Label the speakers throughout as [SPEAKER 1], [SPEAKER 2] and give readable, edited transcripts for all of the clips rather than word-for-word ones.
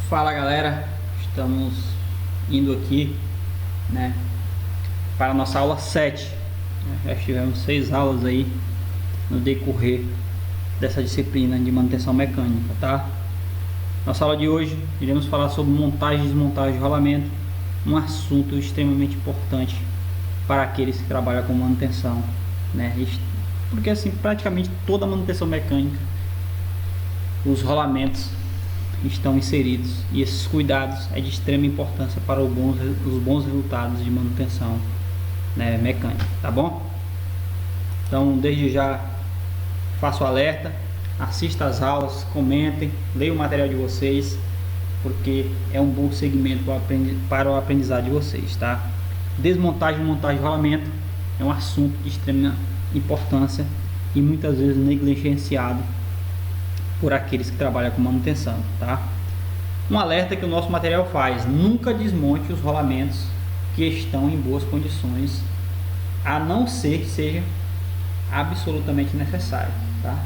[SPEAKER 1] Fala galera, estamos indo aqui, né, para a nossa aula 7. Já tivemos 6 aulas aí no decorrer dessa disciplina de manutenção mecânica, tá? Nossa aula de hoje iremos falar sobre montagem e desmontagem de rolamento, um assunto extremamente importante para aqueles que trabalham com manutenção, né? Porque assim, praticamente toda manutenção mecânica, os rolamentos estão inseridos, e esses cuidados é de extrema importância para os bons resultados de manutenção, né, mecânica, tá bom? Então, desde já faço o alerta, assista às aulas, comentem, leiam o material de vocês, porque é um bom segmento para o aprendizado de vocês, tá? Desmontagem e montagem de rolamento é um assunto de extrema importância e muitas vezes negligenciado por aqueles que trabalham com manutenção, tá? Um alerta que o nosso material faz: nunca desmonte os rolamentos que estão em boas condições, a não ser que seja absolutamente necessário, tá?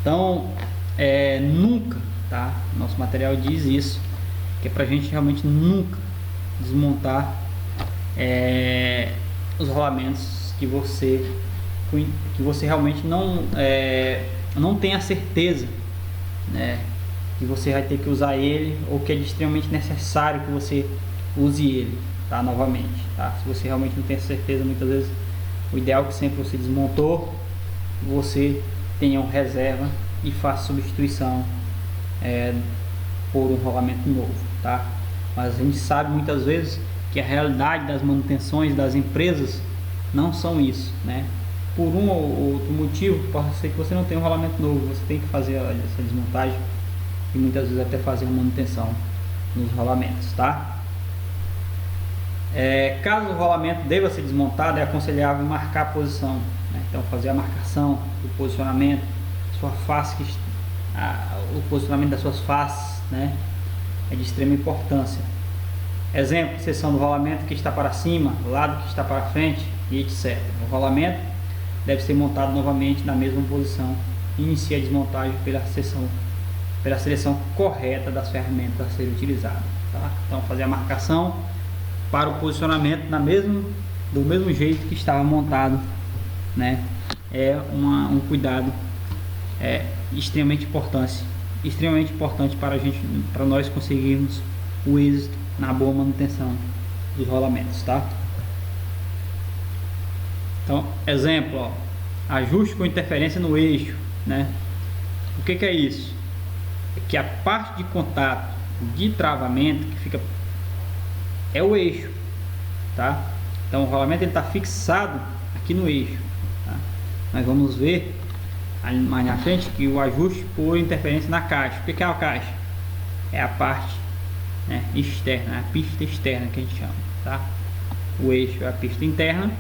[SPEAKER 1] Então, nunca, tá? Nosso material diz isso, que é pra gente realmente nunca desmontar os rolamentos que você realmente não tem a certeza, né, que você vai ter que usar ele, ou que é extremamente necessário que você use ele, tá, novamente, tá? Se você realmente não tem certeza, muitas vezes o ideal é que sempre você desmontou, você tenha uma reserva e faça substituição por um rolamento novo, tá? Mas a gente sabe muitas vezes que a realidade das manutenções das empresas não são isso, né? Por um ou outro motivo, pode ser que você não tenha um rolamento novo, você tem que fazer essa desmontagem e muitas vezes até fazer uma manutenção nos rolamentos, tá? Caso o rolamento deva ser desmontado, é aconselhável marcar a posição, né? Então, fazer a marcação do posicionamento, sua face, o posicionamento das suas faces, né, é de extrema importância. Exemplo: seção do rolamento que está para cima, lado que está para frente e etc. O rolamento deve ser montado novamente na mesma posição. Inicie a desmontagem pela seleção correta das ferramentas a serem utilizadas, tá? Então, fazer a marcação para o posicionamento do mesmo jeito que estava montado, né? É um cuidado extremamente importante para nós conseguirmos o êxito na boa manutenção dos rolamentos, tá? Então, exemplo, ó, ajuste com interferência no eixo, né? O que é isso? É que a parte de contato de travamento que fica é o eixo, tá? Então, o rolamento está fixado aqui no eixo, tá? Nós vamos ver mais na frente que o ajuste por interferência na caixa. O que é a caixa? É a parte, né, externa, a pista externa que a gente chama, tá? O eixo é a pista interna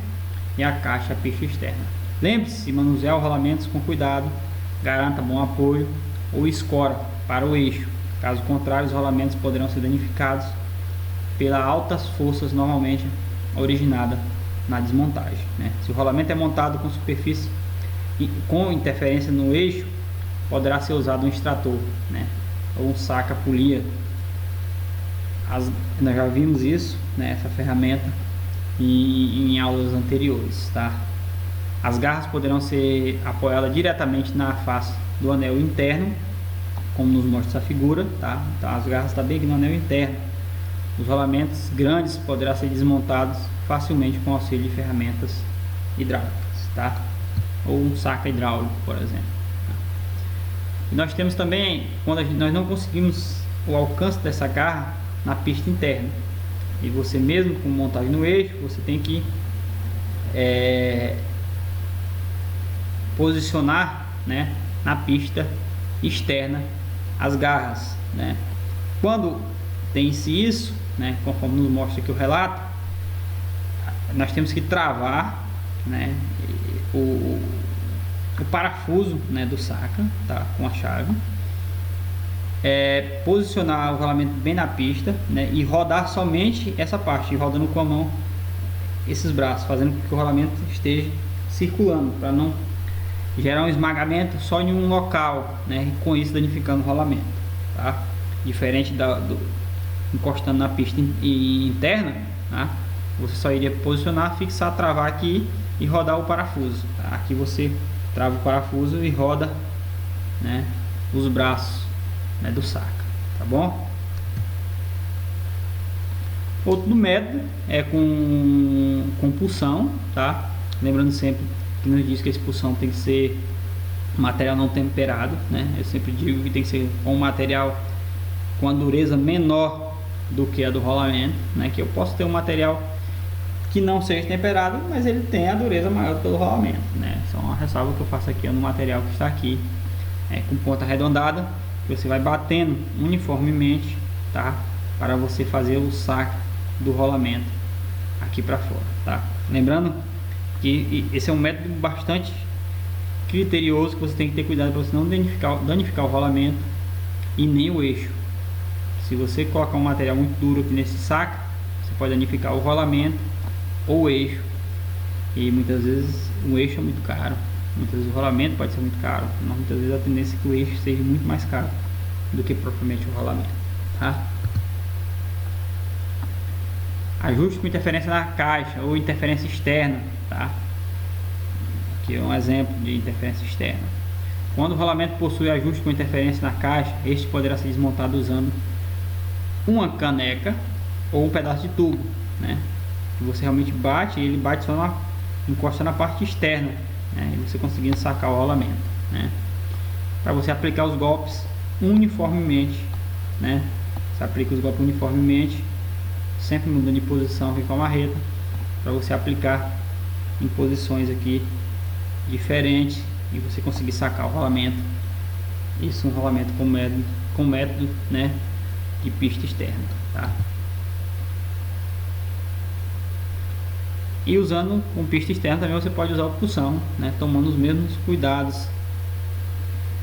[SPEAKER 1] e a caixa é a pista externa. Lembre-se, manusear os rolamentos com cuidado, garanta bom apoio ou escora para o eixo. Caso contrário, os rolamentos poderão ser danificados pelas altas forças normalmente originada na desmontagem, né? Se o rolamento é montado com superfície e com interferência no eixo, poderá ser usado um extrator, né, ou um saca-polia. Nós já vimos isso, né, essa ferramenta em aulas anteriores, tá? As garras poderão ser apoiadas diretamente na face do anel interno, como nos mostra essa figura, tá? Então, as garras estão bem aqui no anel interno. Os rolamentos grandes poderão ser desmontados facilmente com auxílio de ferramentas hidráulicas, tá? Ou um saca hidráulico, por exemplo. E nós temos também, quando nós não conseguimos o alcance dessa garra na pista interna, e você mesmo com montagem no eixo, você tem que posicionar, né, na pista externa as garras, né? Quando tem-se isso, né, conforme nos mostra aqui o relato, nós temos que travar, né, o parafuso, né, do saca, tá, com a chave, posicionar o rolamento bem na pista, né, e rodar somente essa parte, rodando com a mão esses braços, fazendo com que o rolamento esteja circulando, para não gerar um esmagamento só em um local, né, e com isso danificando o rolamento, tá? diferente encostando na pista interna, tá? Você só iria posicionar, fixar, travar aqui e rodar o parafuso, tá? Aqui você trava o parafuso e roda, né, os braços, né, do saca, tá bom? Outro método é com pulsão, tá? Lembrando sempre que nos diz que a expulsão tem que ser material não temperado, né? Eu sempre digo que tem que ser um material com a dureza menor do que a do rolamento, né? Que eu posso ter um material que não seja temperado, mas ele tem a dureza maior do que o do rolamento, né? Só uma ressalva que eu faço aqui no material que está aqui, com ponta arredondada, que você vai batendo uniformemente, tá? Para você fazer o saque do rolamento aqui para fora, tá? Lembrando que esse é um método bastante criterioso, que você tem que ter cuidado para você não danificar o rolamento e nem o eixo. Se você colocar um material muito duro aqui nesse saco, você pode danificar o rolamento ou o eixo, e muitas vezes o eixo é muito caro, muitas vezes o rolamento pode ser muito caro, mas muitas vezes a tendência é que o eixo seja muito mais caro do que propriamente o rolamento, tá? Ajuste com interferência na caixa ou interferência externa, tá? Aqui é um exemplo de interferência externa. Quando o rolamento possui ajuste com interferência na caixa, este poderá ser desmontado usando uma caneca ou um pedaço de tubo, né? Que você realmente bate, e ele bate só encosta na parte externa, né? E você conseguindo sacar o rolamento, né? Para você aplicar os golpes uniformemente, né? Você aplica os golpes uniformemente, sempre mudando de posição aqui com a marreta, para você aplicar em posições aqui diferentes e você conseguir sacar o rolamento. Isso, um rolamento com método, né, de pista externa, tá? E usando com pista externa também você pode usar a pulsão, né, tomando os mesmos cuidados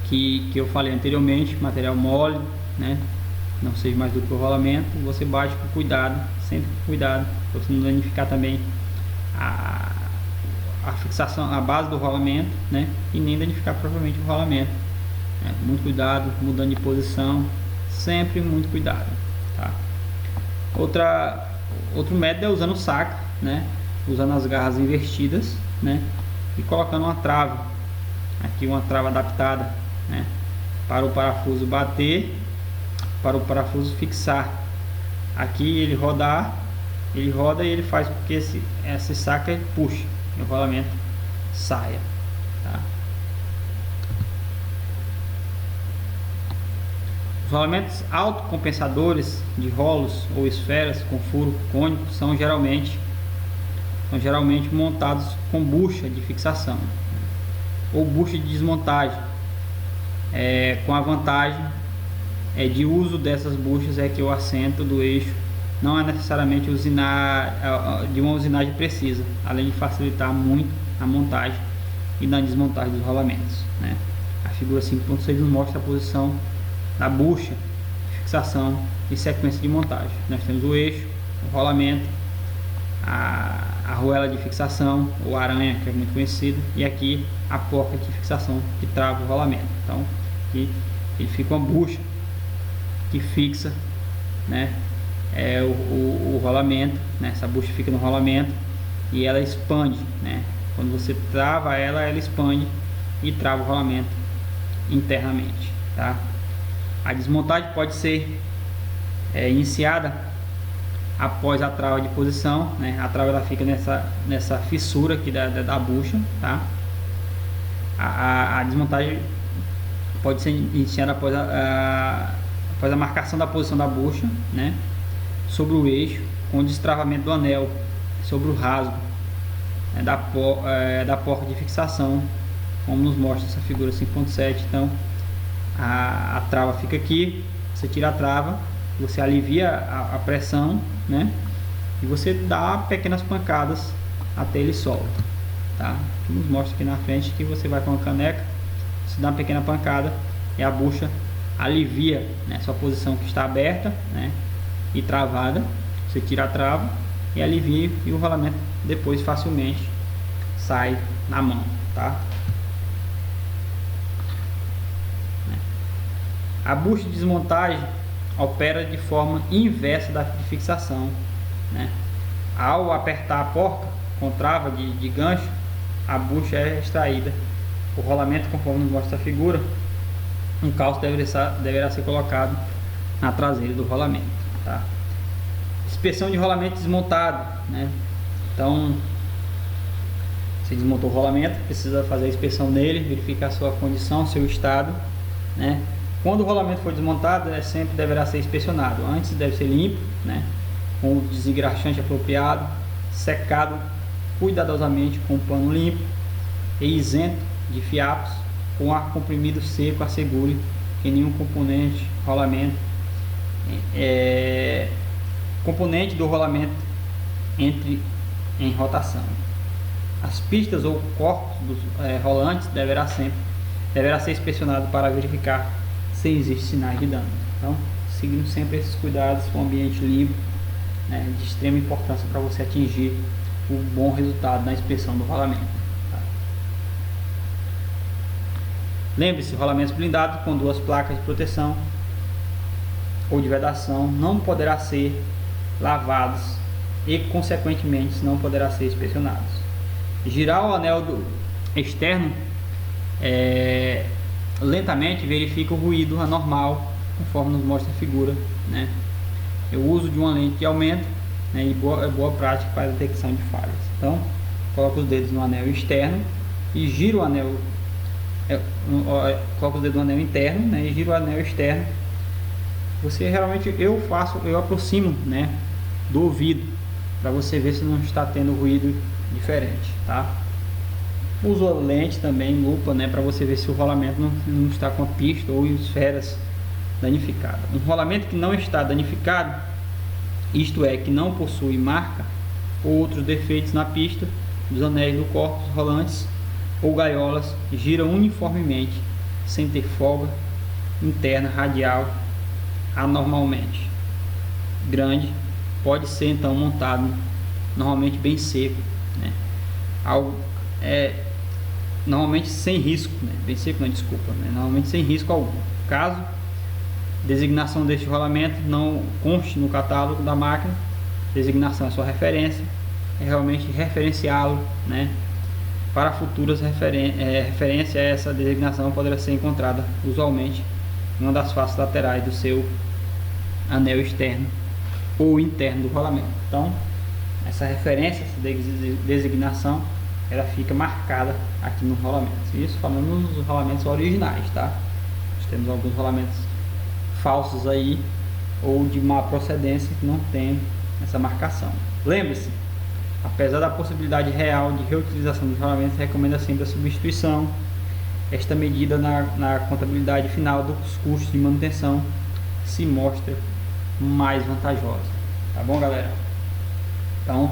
[SPEAKER 1] que eu falei anteriormente. Material mole, né, não seja mais do que o rolamento, você bate com cuidado, sempre com cuidado, para você não danificar também a fixação, a base do rolamento, né, e nem danificar propriamente o rolamento, né? Muito cuidado, mudando de posição, sempre muito cuidado, tá? Outro método é usando o saco, né, usando as garras invertidas, né, e colocando uma trava, aqui uma trava adaptada, né, para o parafuso bater, para o parafuso fixar. Aqui ele roda e ele faz com que esse saca puxe e o rolamento saia, tá? Os rolamentos autocompensadores de rolos ou esferas com furo cônico são geralmente montados com bucha de fixação ou bucha de desmontagem, com a vantagem de uso dessas buchas é que o assento do eixo não é necessariamente de uma usinagem precisa, além de facilitar muito a montagem e na desmontagem dos rolamentos, né? A figura 5.6 nos mostra a posição da bucha de fixação e sequência de montagem. Nós temos o eixo, o rolamento, a arruela de fixação ou aranha, que é muito conhecido, e aqui a porca de fixação que trava o rolamento. Então aqui ele fica uma bucha que fixa, né, o rolamento, né? Essa bucha fica no rolamento e ela expande, né? Quando você trava ela expande e trava o rolamento internamente, tá? A desmontagem pode ser iniciada após a trava de posição, né? A trava ela fica nessa fissura aqui da bucha, tá? A desmontagem pode ser iniciada após a marcação da posição da bucha, né, sobre o eixo, com o destravamento do anel sobre o rasgo, né, da porca de fixação, como nos mostra essa figura 5.7. Então a trava fica aqui, você tira a trava, você alivia a pressão, né, e você dá pequenas pancadas até ele solta, tá? Aqui nos mostra aqui na frente que você vai com a caneca, você dá uma pequena pancada e a bucha alivia, né, sua posição que está aberta, né, e travada. Você tira a trava e alivia, e o rolamento depois facilmente sai na mão, tá? A bucha de desmontagem opera de forma inversa da de fixação, né? Ao apertar a porca com trava de gancho, a bucha é extraída. O rolamento, conforme nos mostra a figura, um calço deverá ser colocado na traseira do rolamento, tá? Inspeção de rolamento desmontado, né? Então, se desmontou o rolamento, precisa fazer a inspeção nele, verificar a sua condição, seu estado, né? Quando o rolamento for desmontado, sempre deverá ser inspecionado. Antes deve ser limpo, né? Com o desengraxante apropriado, secado cuidadosamente com um pano limpo e isento de fiapos, com ar comprimido seco. Assegure que nenhum componente componente do rolamento entre em rotação. As pistas ou corpos dos rolantes deverá ser inspecionado para verificar se existem sinais de dano. Então, seguindo sempre esses cuidados com o ambiente limpo, né, de extrema importância para você atingir o bom resultado na inspeção do rolamento. Tá? Lembre-se, rolamentos blindados com 2 placas de proteção ou de vedação não poderá ser lavados e, consequentemente, não poderá ser inspecionados. Girar o anel externo lentamente, verifica o ruído anormal, conforme nos mostra a figura, né? O uso de uma lente de aumento, né, e boa prática para a detecção de falhas. Então, coloca os dedos no anel externo e gira o anel, coloca os dedos no anel interno, né, e gira o anel externo. Você realmente, eu aproximo, né, do ouvido, para você ver se não está tendo ruído diferente, tá? Uso lente também, lupa, né, para você ver se o rolamento não está com a pista ou esferas danificadas. Um rolamento que não está danificado, isto é, que não possui marca ou outros defeitos na pista dos anéis do corpo rolantes ou gaiolas, gira uniformemente, sem ter folga interna radial anormalmente grande, pode ser então montado normalmente bem seco, né? Normalmente sem risco, né? Bem seco, não, desculpa, né? Normalmente sem risco algum. Caso designação deste rolamento não conste no catálogo da máquina, designação é sua referência, é realmente referenciá-lo, né? Para futuras referências, essa designação poderá ser encontrada usualmente em uma das faces laterais do seu anel externo ou interno do rolamento. Então, essa referência, essa designação, ela fica marcada aqui no rolamento. Isso falando nos rolamentos originais, tá? Nós temos alguns rolamentos falsos aí, ou de má procedência, que não tem essa marcação. Lembre-se, apesar da possibilidade real de reutilização dos rolamentos, recomenda sempre a substituição. Esta medida na contabilidade final dos custos de manutenção se mostra mais vantajosa. Tá bom, galera? Então,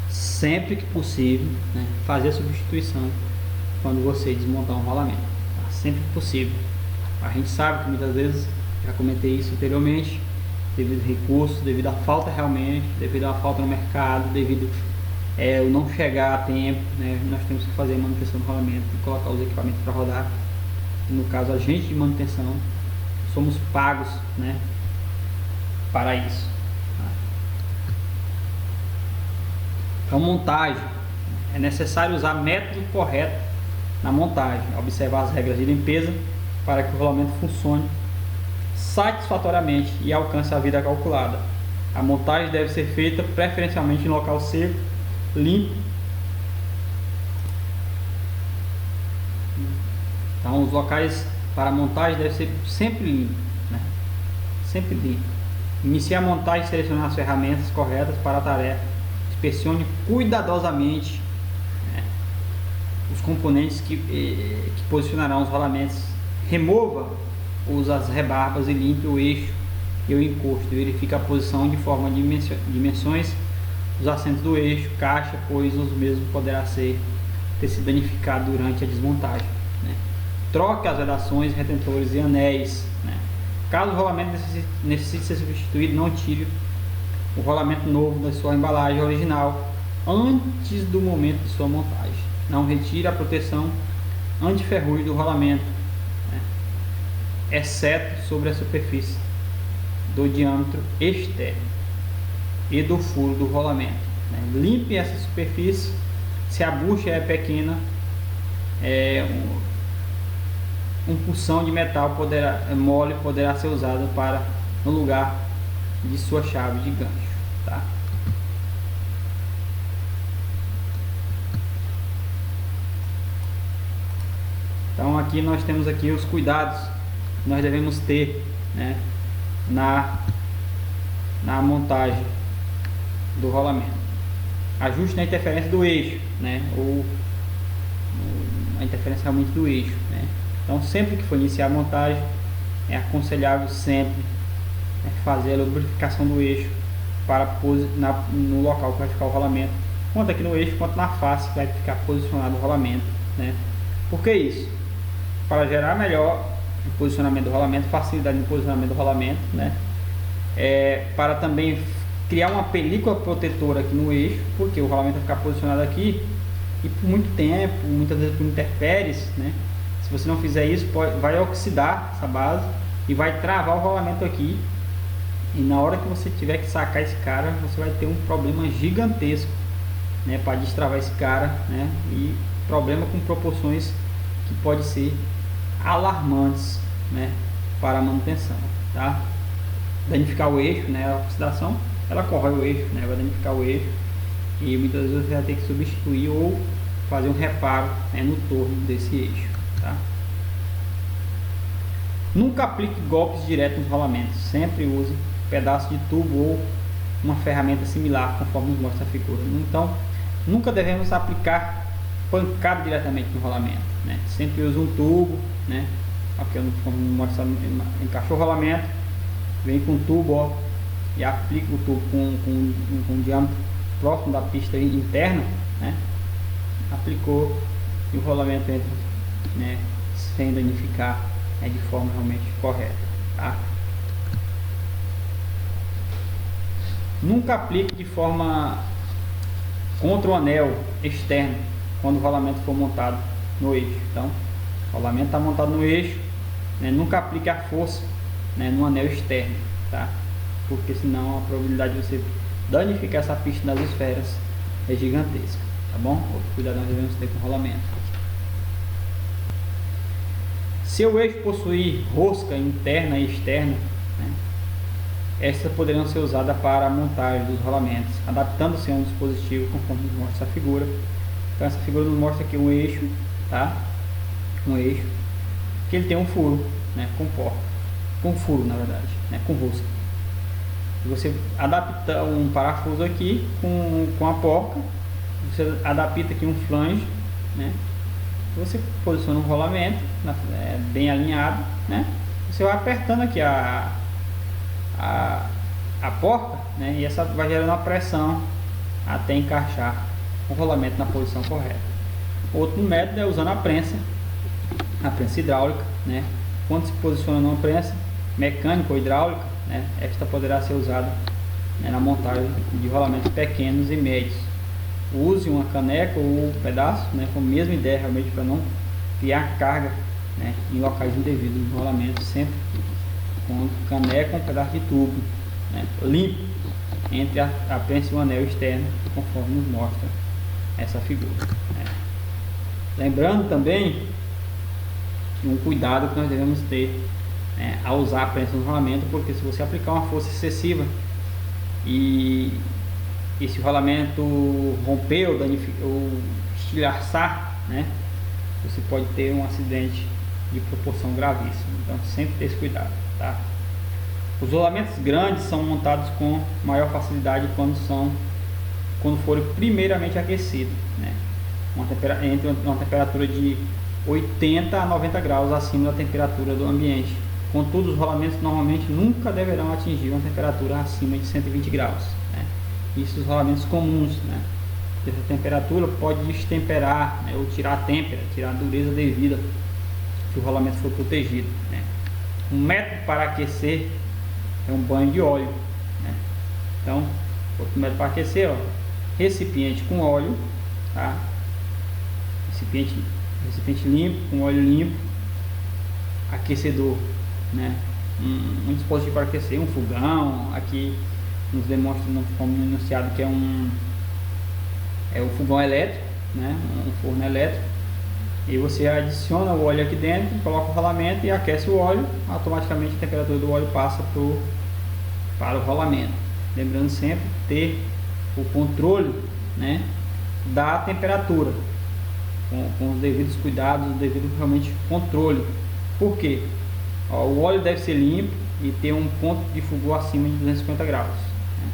[SPEAKER 1] sempre que possível, né, fazer a substituição quando você desmontar um rolamento, tá? Sempre que possível. A gente sabe que muitas vezes, já comentei isso anteriormente, devido a recursos, devido à falta realmente, devido à falta no mercado, devido ao não chegar a tempo, né, nós temos que fazer a manutenção do rolamento e colocar os equipamentos para rodar. E no caso, a gente de manutenção, somos pagos, né, para isso. Então, montagem, é necessário usar método correto na montagem, observar as regras de limpeza para que o rolamento funcione satisfatoriamente e alcance a vida calculada. A montagem deve ser feita preferencialmente em local seco, limpo. Então, os locais para montagem devem ser sempre limpos, né? Sempre limpo. Iniciar a montagem, selecionar as ferramentas corretas para a tarefa. Inspecione cuidadosamente, né, os componentes que posicionarão os rolamentos. Remova as rebarbas e limpe o eixo e o encosto. Verifique a posição de forma de dimensões dos assentos do eixo, caixa, pois os mesmos poderá ter sido danificado durante a desmontagem, né? Troque as vedações, retentores e anéis, né? Caso o rolamento necessite ser substituído, não tire o rolamento novo da sua embalagem original antes do momento de sua montagem. Não retire a proteção anti-ferrugem do rolamento, né, exceto sobre a superfície do diâmetro externo e do furo do rolamento, né? Limpe essa superfície. Se a bucha é pequena, um punção de metal mole poderá ser usado no lugar de sua chave de gancho, tá? Então aqui nós temos aqui os cuidados que nós devemos ter, né, na montagem do rolamento. Ajuste na interferência do eixo, né, ou a interferência realmente do eixo, né? Então sempre que for iniciar a montagem, é aconselhável sempre fazer a lubrificação do eixo no local que vai ficar o rolamento, tanto aqui no eixo quanto na face que vai ficar posicionado o rolamento, né? Por que isso? Para gerar melhor o posicionamento do rolamento, facilidade no posicionamento do rolamento, né? Para também criar uma película protetora aqui no eixo, porque o rolamento vai ficar posicionado aqui e por muito tempo, muitas vezes por intempéries, né? Se você não fizer isso, vai oxidar essa base e vai travar o rolamento aqui, e na hora que você tiver que sacar esse cara, você vai ter um problema gigantesco, né, para destravar esse cara, né? E problema com proporções que pode ser alarmantes, né, para a manutenção, tá? Danificar o eixo, né, a oxidação, ela corrói o eixo, né, vai danificar o eixo, e muitas vezes você vai ter que substituir ou fazer um reparo, né, no torno desse eixo, tá? Nunca aplique golpes diretos nos rolamentos, sempre use pedaço de tubo ou uma ferramenta similar, conforme nos mostra a figura. Então, nunca devemos aplicar pancada diretamente no rolamento, né? Sempre use um tubo, né? Aqui como mostra, encaixou o rolamento, vem com o tubo, ó, e aplica o tubo com um diâmetro próximo da pista interna, né? Aplicou e o rolamento entra, né, sem danificar, né, de forma realmente correta, tá? Nunca aplique de forma contra o anel externo quando o rolamento for montado no eixo. Então, o rolamento está montado no eixo, né, nunca aplique a força, né, no anel externo, tá? Porque senão a probabilidade de você danificar essa pista das esferas é gigantesca, tá bom? Outro cuidado nós devemos ter com o rolamento. Se o eixo possuir rosca interna e externa, né, estas poderão ser usadas para a montagem dos rolamentos, adaptando-se a um dispositivo conforme nos mostra essa figura. Então essa figura nos mostra aqui um eixo, tá? Um eixo que ele tem um furo, né, com porta, com furo na verdade, né, com rosca. E você adapta um parafuso aqui com a porca, você adapta aqui um flange, né? Você posiciona um rolamento bem alinhado, né? Você vai apertando aqui a porta, né? E essa vai gerando a pressão até encaixar o rolamento na posição correta. Outro método é usando a prensa hidráulica, né? Quando se posiciona numa prensa mecânica ou hidráulica, né, esta poderá ser usada, né, na montagem de rolamentos pequenos e médios. Use uma caneca ou um pedaço, né, com a mesma ideia, realmente, para não criar carga, né, em locais indevidos no rolamento, sempre com caneca ou um pedaço de tubo, né, limpo entre a prensa e o anel externo, conforme nos mostra essa figura, né. Lembrando também um cuidado que nós devemos ter, né, ao usar a prensa no rolamento, porque se você aplicar uma força excessiva e esse rolamento romper ou estilhaçar, né, você pode ter um acidente de proporção gravíssima. Então sempre ter esse cuidado, tá? Os rolamentos grandes são montados com maior facilidade quando forem primeiramente aquecidos, né, entre uma temperatura de 80 a 90 graus acima da temperatura do ambiente. Contudo, os rolamentos normalmente nunca deverão atingir uma temperatura acima de 120 graus, né? Isso os rolamentos comuns, né? Essa temperatura pode destemperar, né, ou tirar a têmpera, tirar a dureza devida se o rolamento for protegido, né? Um método para aquecer é um banho de óleo, né? Então, outro método para aquecer, ó, recipiente com óleo, tá? Recipiente limpo, com óleo limpo, aquecedor, né, um dispositivo para aquecer, um fogão. Aqui nos demonstra, como enunciado, que é um fogão elétrico, né? Um forno elétrico. E você adiciona o óleo aqui dentro, coloca o rolamento e aquece o óleo, automaticamente a temperatura do óleo passa para o rolamento. Lembrando sempre ter o controle, né, da temperatura, com os devidos cuidados, o devido realmente controle. Por quê? O óleo deve ser limpo e ter um ponto de fogo acima de 250 graus. Né?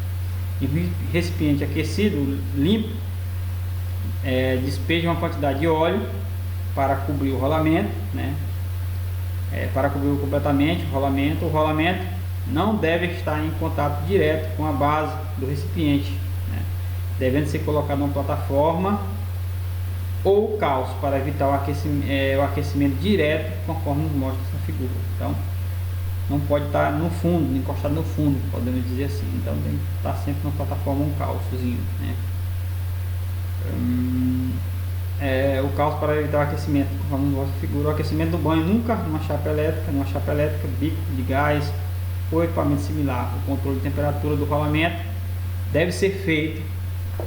[SPEAKER 1] Em recipiente aquecido, limpo, despeje uma quantidade de óleo para cobrir o rolamento, né? Para cobrir completamente o rolamento não deve estar em contato direto com a base do recipiente, né? Devendo ser colocado numa plataforma ou calço para evitar o aquecimento direto, conforme nos mostra essa figura. Então não pode estar no fundo, encostado no fundo, podemos dizer assim. Então tem que estar sempre numa plataforma ou um calçozinho, né? O calço para evitar o aquecimento, conforme nos mostra a figura. O aquecimento do banho nunca numa chapa elétrica, bico de gás ou equipamento similar. O controle de temperatura do rolamento deve ser feito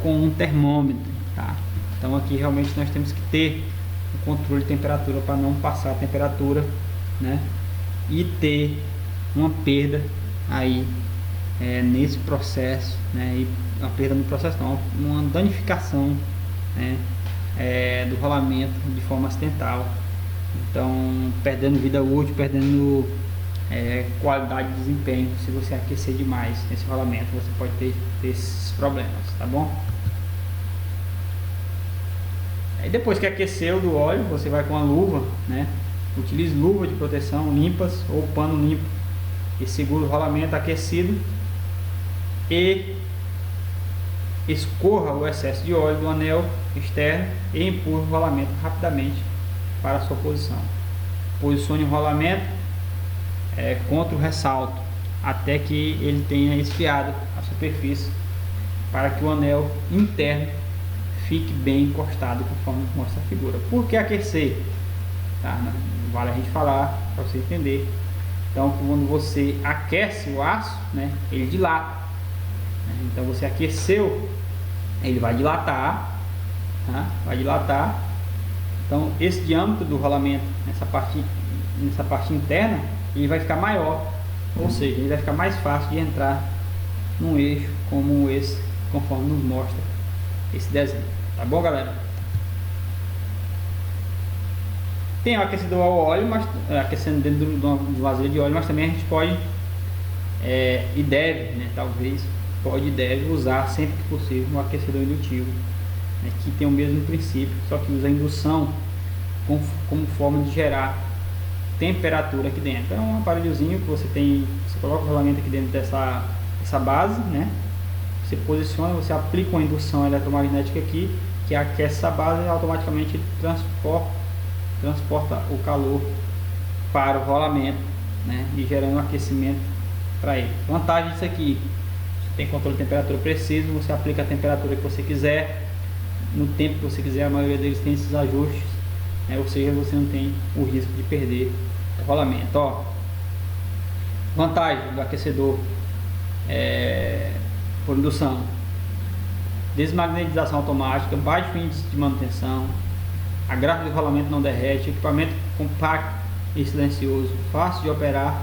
[SPEAKER 1] com um termômetro, tá? Então aqui realmente nós temos que ter o controle de temperatura para não passar a temperatura, né? E ter uma perda aí nesse processo, né? E uma perda no processo não, uma danificação, né? Do rolamento de forma acidental. Então perdendo vida útil, perdendo qualidade de desempenho. Se você aquecer demais esse rolamento, você pode ter esses problemas, tá bom? Aí depois que aqueceu do óleo, você vai com a luva, né? Utilize luva de proteção limpas ou pano limpo e segura o rolamento aquecido e escorra o excesso de óleo do anel externo e empurre o rolamento rapidamente para a sua posição. Posicione o rolamento contra o ressalto até que ele tenha esfriado a superfície, para que o anel interno fique bem encostado, conforme mostra a figura. Por que aquecer? Tá? Vale a gente falar para você entender. Então, quando você aquece o aço, né, ele dilata. Então, você aqueceu, ele vai dilatar, tá? Vai dilatar. Então, esse diâmetro do rolamento nessa parte interna, ele vai ficar maior, ou seja, ele vai ficar mais fácil de entrar num eixo como esse, conforme nos mostra esse desenho. Tá bom, galera? Tem o aquecedor ao óleo, mas aquecendo dentro do vasilha de óleo, mas também a gente pode e deve, né, talvez pode e deve usar sempre que possível um aquecedor indutivo, né, que tem o mesmo princípio, só que usa a indução como forma de gerar temperatura aqui dentro. É um aparelhozinho que você coloca o rolamento aqui dentro dessa base, né? Você posiciona, você aplica uma indução eletromagnética aqui que aquece essa base e automaticamente ele transporta o calor para o rolamento, né? E gerando um aquecimento para ele. Vantagem disso aqui: você tem controle de temperatura preciso, você aplica a temperatura que você quiser, no tempo que você quiser. A maioria deles tem esses ajustes, né? Ou seja, você não tem o risco de perder o rolamento. Ó, vantagem do aquecedor por indução: desmagnetização automática, baixo índice de manutenção, a gráfica de rolamento não derrete, equipamento compacto e silencioso, fácil de operar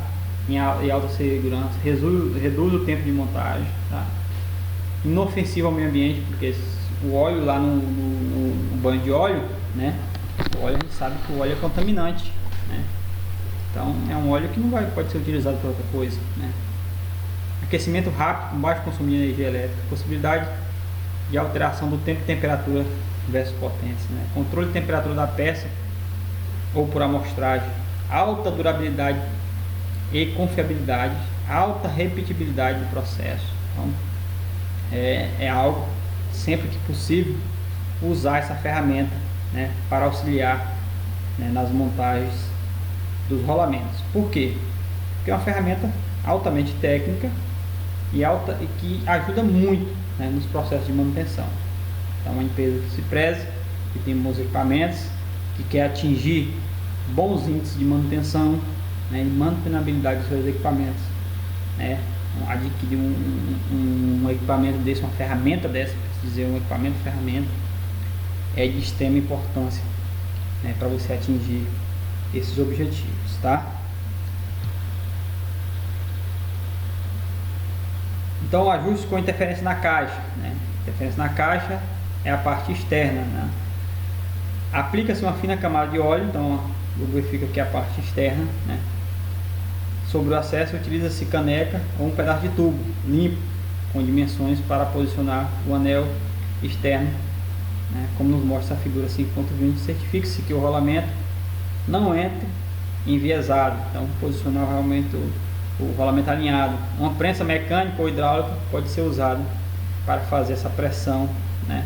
[SPEAKER 1] e alta segurança, reduz o tempo de montagem, tá? Inofensivo ao meio ambiente, porque o óleo lá no banho de óleo, né? O óleo, a gente sabe que o óleo é contaminante, né? Então é um óleo que não pode ser utilizado para outra coisa, né? Aquecimento rápido, com baixo consumo de energia elétrica, possibilidade de alteração do tempo e temperatura versus potência, né? Controle de temperatura da peça ou por amostragem, alta durabilidade e confiabilidade, alta repetibilidade do processo. Então é algo, sempre que possível, usar essa ferramenta, né, para auxiliar, né, nas montagens dos rolamentos. Por quê? Porque é uma ferramenta altamente técnica e que ajuda muito, né, nos processos de manutenção. Então, uma empresa que se preze, que tem bons equipamentos, que quer atingir bons índices de manutenção, né, e manutenabilidade dos seus equipamentos, né? Adquirir um equipamento desse, uma ferramenta dessa, dizer, um equipamento ferramenta, é de extrema importância, né, para você atingir esses objetivos, tá? Então, ajustes com interferência na caixa, né? Interferência na caixa é a parte externa, né? Aplica-se uma fina camada de óleo, então lubrifica aqui a parte externa, né? Sobre o acesso, utiliza-se caneca ou um pedaço de tubo limpo com dimensões para posicionar o anel externo, né? Como nos mostra a figura 5.20. Certifique-se que o rolamento não entre enviesado, então posicionar realmente o rolamento alinhado. Uma prensa mecânica ou hidráulica pode ser usada para fazer essa pressão, né,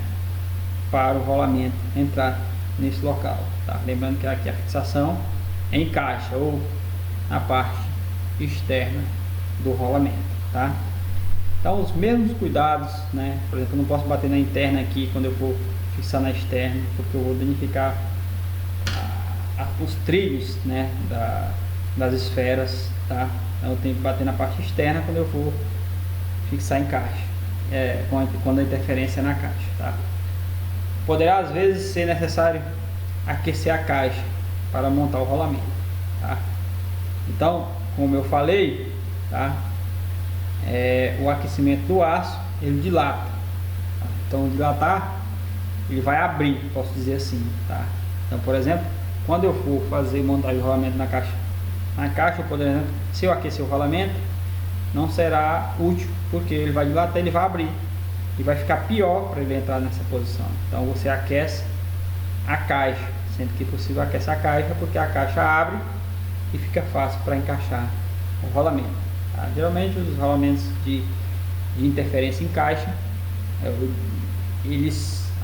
[SPEAKER 1] para o rolamento entrar nesse local, tá? Lembrando que aqui a fixação é em caixa ou na parte externa do rolamento, tá? Então os mesmos cuidados, né? Por exemplo, eu não posso bater na interna aqui quando eu for fixar na externa, porque eu vou danificar os trilhos, né, das esferas, tá? Então eu tenho que bater na parte externa quando eu for fixar em caixa, quando a interferência é na caixa, tá? Poderá às vezes ser necessário aquecer a caixa para montar o rolamento, tá? Então, como eu falei, tá? O aquecimento do aço, ele dilata, tá? Então dilatar, ele vai abrir, posso dizer assim, tá? Então, por exemplo, quando eu for fazer montagem de rolamento na caixa, por exemplo, se eu aquecer o rolamento, não será útil, porque ele vai dilatar, ele vai abrir e vai ficar pior para ele entrar nessa posição. Então você aquece a caixa, sempre que possível aquece a caixa, porque a caixa abre e fica fácil para encaixar o rolamento, tá? Geralmente os rolamentos de interferência em caixa,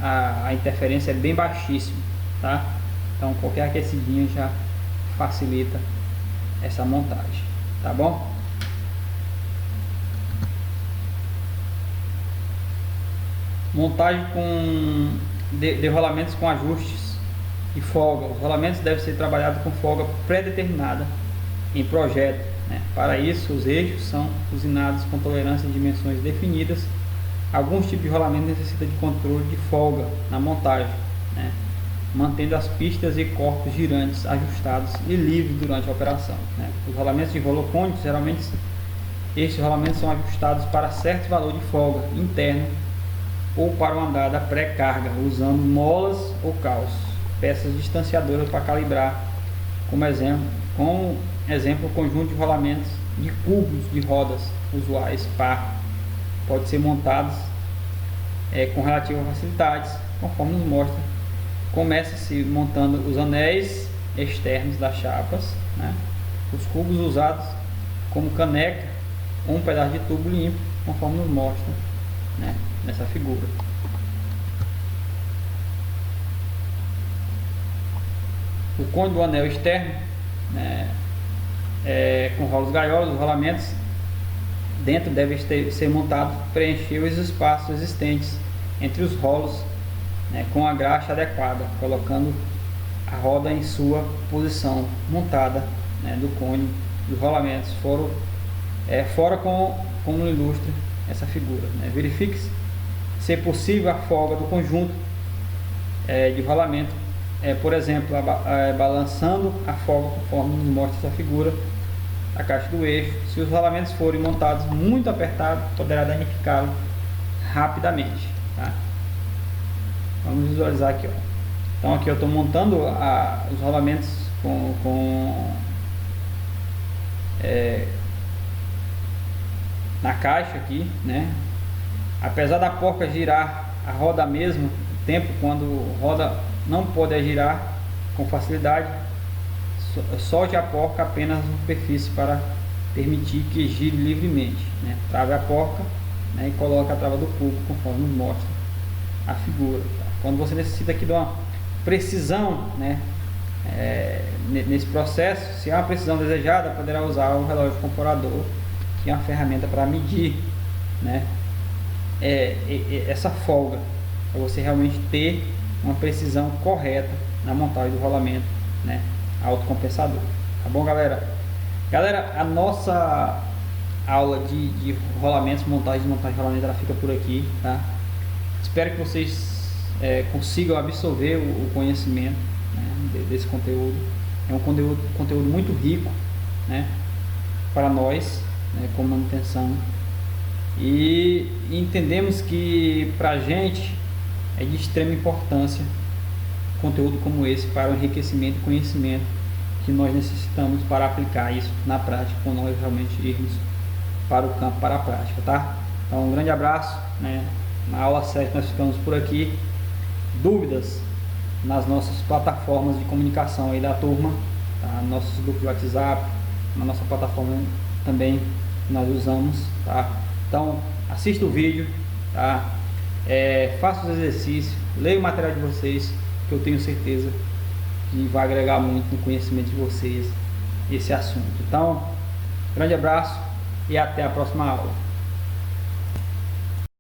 [SPEAKER 1] a interferência é bem baixíssima, tá? Então qualquer aquecidinha já facilita essa montagem, tá bom? Montagem de rolamentos com ajustes e folga. Os rolamentos devem ser trabalhados com folga pré-determinada em projeto, né? Para isso, os eixos são usinados com tolerância de dimensões definidas. Alguns tipos de rolamento necessitam de controle de folga na montagem, né, mantendo as pistas e corpos girantes ajustados e livres durante a operação, né? Os rolamentos de rolo cônico, geralmente estes rolamentos são ajustados para certo valor de folga interno ou para uma andada pré-carga, usando molas ou calços, peças distanciadoras para calibrar. Como exemplo, o conjunto de rolamentos de cubos de rodas usuais par pode ser montados com relativa facilidade, conforme nos mostra. Começa-se montando os anéis externos das chapas, né? Os cubos usados como caneca ou um pedaço de tubo limpo, conforme nos mostra, né, nessa figura. O cone do anel externo, né, com rolos gaiolas, os rolamentos dentro devem ser montados para preencher os espaços existentes entre os rolos, né, com a graxa adequada, colocando a roda em sua posição montada, né, do cone dos rolamentos, fora como ilustra essa figura, né? Verifique-se se é possível a folga do conjunto de rolamento, por exemplo, balançando a folga conforme nos mostra essa figura, a caixa do eixo. Se os rolamentos forem montados muito apertados, poderá danificá-lo rapidamente, tá? Vamos visualizar aqui, ó. Então aqui eu estou montando os rolamentos na caixa aqui, né? Apesar da porca girar a roda mesmo tempo, quando roda não pode girar com facilidade, solte a porca apenas na superfície para permitir que gire livremente, né? Trave a porca, né, e coloque a trava do cubo conforme nos mostra a figura, tá? Quando você necessita aqui de uma precisão, né, nesse processo, se há uma precisão desejada, poderá usar o relógio comparador, que é uma ferramenta para medir, né, essa folga, para você realmente ter uma precisão correta na montagem do rolamento, né, autocompensador. Tá bom, galera? Galera, a nossa aula de rolamentos, montagem de rolamento, ela fica por aqui, tá? Espero que vocês consigam absorver o conhecimento, né, desse conteúdo. É um conteúdo muito rico, né, para nós, né, como manutenção. E entendemos que para a gente é de extrema importância conteúdo como esse para o enriquecimento e conhecimento que nós necessitamos para aplicar isso na prática, quando nós realmente irmos para o campo, para a prática, tá? Então, um grande abraço, né? Na aula 7 nós ficamos por aqui. Dúvidas nas nossas plataformas de comunicação aí da turma, tá? Nossos grupos de WhatsApp, na nossa plataforma também que nós usamos, tá? Então, assista o vídeo, tá? Faça os exercícios, leia o material de vocês, que eu tenho certeza que vai agregar muito no conhecimento de vocês esse assunto. Então, grande abraço e até a próxima aula.